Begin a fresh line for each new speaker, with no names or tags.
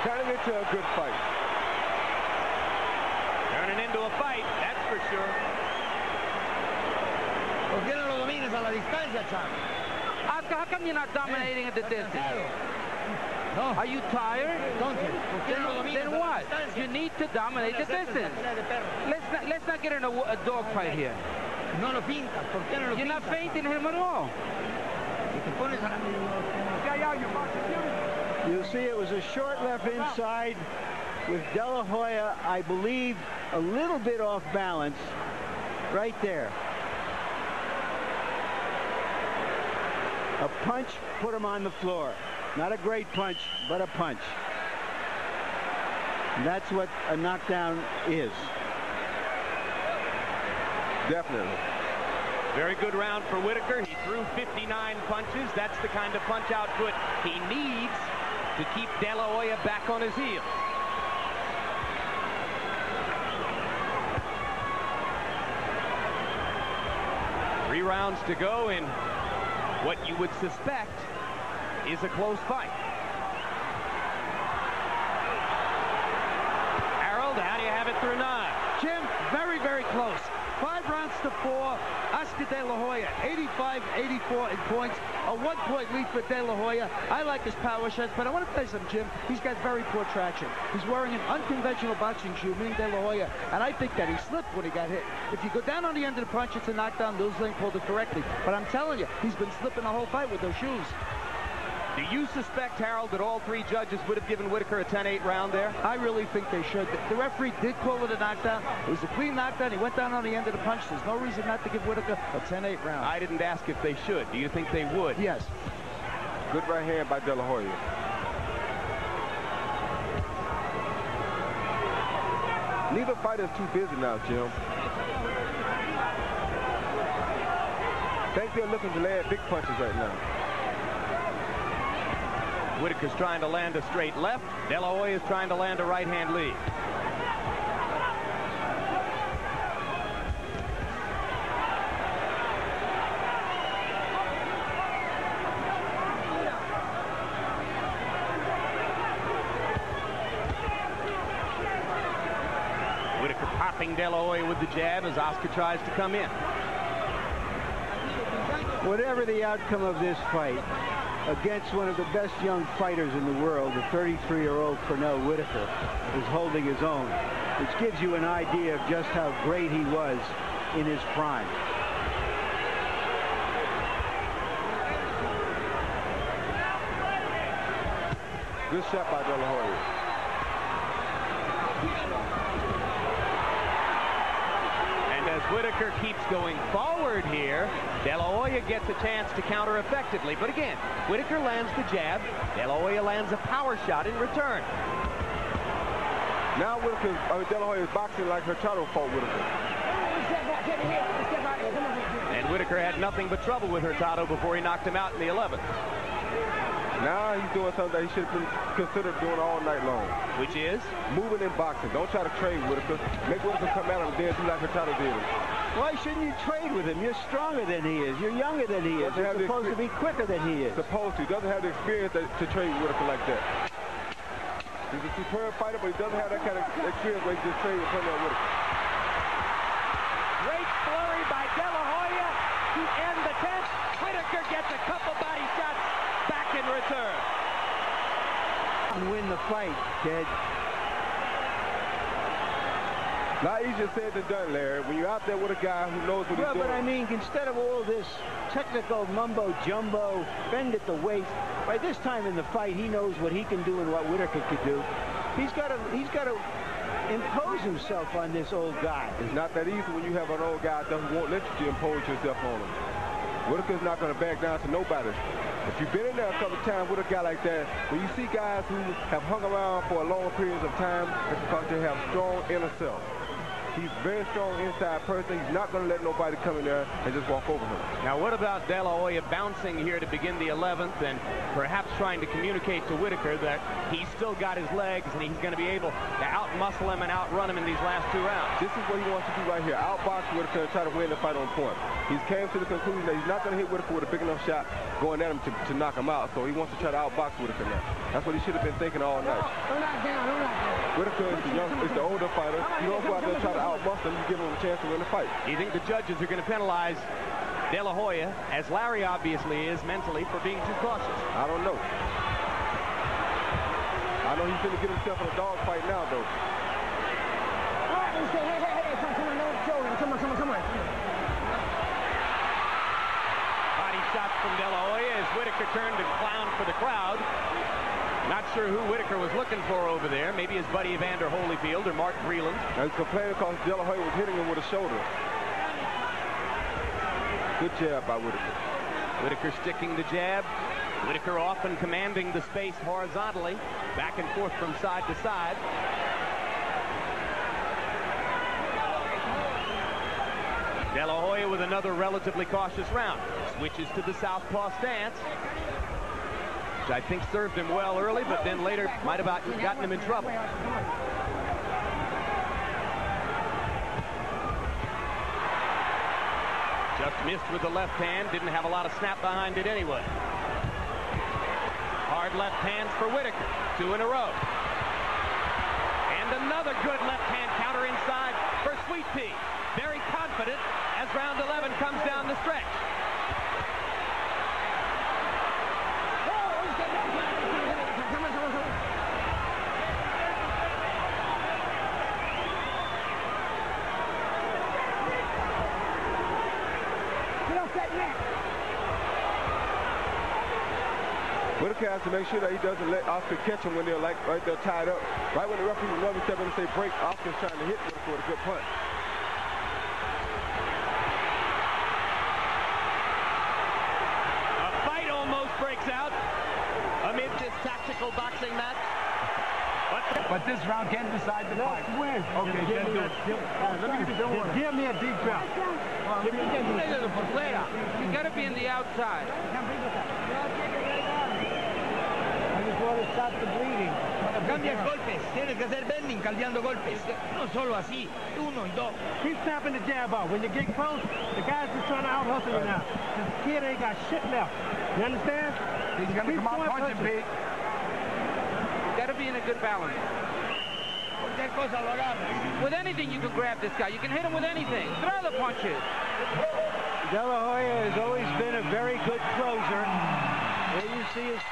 Turning into a good fight.
Turning into a fight, that's for sure.
¿Por qué no lo dominas a la distancia, chavo?
How come you're not dominating at the distance?
No.
Are you tired?
Entonces, ¿por qué no lo dominas
Then
a la
what?
distancia?
You need to dominate the distance. Let's not get in a dog fight here.
No lo pintas. ¿Por qué no lo
You're not
pintas?
fainting him at all.
You see, it was a short left inside with De La Hoya, I believe, a little bit off balance right there. A punch put him on the floor. Not a great punch, but a punch. And that's what a knockdown is.
Definitely.
Very good round for Whitaker. He threw 59 punches. That's the kind of punch output he needs to keep De La Hoya back on his heels. Three rounds to go in what you would suspect is a close fight. Harold, how do you have it through 9?
Jim, very, very close. 5 rounds to 4. Oscar De La Hoya, 85-84 in points. A 1-point lead for De La Hoya. I like his power shots, but I want to tell you something, Jim. He's got very poor traction. He's wearing an unconventional boxing shoe, meaning De La Hoya, and I think that he slipped when he got hit. If you go down on the end of the punch, it's a knockdown. Lils Lane pulled it correctly. But I'm telling you, he's been slipping the whole fight with those shoes.
Do you suspect, Harold, that all 3 judges would have given Whitaker a 10-8 round there?
I really think they should. The referee did call it a knockdown. It was a clean knockdown. He went down on the end of the punch. There's no reason not to give Whitaker a 10-8 round.
I didn't ask if they should. Do you think they would?
Yes.
Good right hand by De La Hoya. Neither fighter's too busy now, Jim. I think they're looking to land big punches right now.
Whitaker's trying to land a straight left. De La Hoya is trying to land a right-hand lead. Whitaker popping De La Hoya with the jab as Oscar tries to come in.
Whatever the outcome of this fight, against one of the best young fighters in the world, the 33-year-old Pernell Whitaker is holding his own, which gives you an idea of just how great he was in his prime.
Good shot by De La Hoya.
And as Whitaker keeps going forward here, De La Hoya gets a chance to counter effectively. But again, Whitaker lands the jab. De La Hoya lands a power shot in return.
Now De La Hoya is boxing like Hurtado fought Whitaker.
And Whitaker had nothing but trouble with Hurtado before he knocked him out in the 11th.
Now he's doing something that he should have been considered doing all night long.
Which is?
Moving in boxing. Don't try to trade Whitaker. Make Whitaker come at him and then do like Hurtado did.
Why shouldn't you trade with him? You're stronger than he is. You're younger than he is. You're supposed to be quicker than he is.
Supposed to. He doesn't have the experience to trade Whitaker like that. He's a superb fighter, but he doesn't have that kind of experience where he just trade with Pernell Whitaker.
Great flurry by De La Hoya to end the 10th. Whitaker gets a couple body shots back in return.
And win the fight, Ted.
Not easier said than done, Larry. When you're out there with a guy who knows what he's doing.
But I mean, instead of all this technical mumbo-jumbo, bend at the waist, by this time in the fight, he knows what he can do and what Whitaker could do. He's got to impose himself on this old guy.
It's not that easy when you have an old guy that won't let you to impose yourself on him. Whitaker's not going to back down to nobody. If you've been in there a couple of times with a guy like that, when you see guys who have hung around for a long period of time, it's because they have strong inner self. He's very strong inside person. He's not going to let nobody come in there and just walk over him.
Now, what about De La Hoya bouncing here to begin the 11th and perhaps trying to communicate to Whitaker that he's still got his legs and he's going to be able to out-muscle him and outrun him in these last 2 rounds?
This is what he wants to do right here. Outbox Whitaker and try to win the fight on point. He's came to the conclusion that he's not going to hit Whitaker with a big enough shot going at him to knock him out. So he wants to try to outbox Whitaker now. That's what he should have been thinking all night. Whitaker is the older fighter. You don't go out there and try to outmuscle him. You give him a chance to win the fight.
Do you think the judges are going to penalize De La Hoya, as Larry obviously is mentally, for being too cautious?
I don't know. I know he's going to get himself in a dog fight now, though.
Body shots from De La Hoya as Whitaker turned to clown for the crowd. Not sure who Whitaker was looking for over there. Maybe his buddy Evander Holyfield or Mark Breland.
Now he's complaining because De La Hoya was hitting him with a shoulder. Good jab by Whitaker.
Whitaker sticking the jab. Whitaker often commanding the space horizontally, back and forth from side to side. De La Hoya with another relatively cautious round. Switches to the southpaw stance, which I think served him well early, but then later might have gotten him in trouble. Just missed with the left hand, didn't have a lot of snap behind it anyway. Hard left hands for Whitaker, 2 in a row. And another good left hand counter inside for Sweet Pea. Very confident as round 11 comes down the stretch.
Whitaker has to make sure that he doesn't let Oscar catch him when they're like right there tied up. Right when the referee will run step in and say break, Oscar's trying to hit Whitaker with a good punch.
A fight almost breaks out amid this tactical boxing match.
But this round can decide the fight. Okay, then do it. Give me a deep drop.
You got to be in the outside.
Stop the bleeding. Cambias golpes. Tienes que hacer bending cambiando golpes. No solo así. 1 y 2. Keep snapping the jab out. When you get close, the guys are trying to out-hustle you now. This kid ain't got shit left. You understand? He's going to come out punching, Pete.
You got to be in a good balance. With anything, you can grab this guy. You can hit him with anything. Throw the punches.
De La Hoya has always been a very good closer. There you see his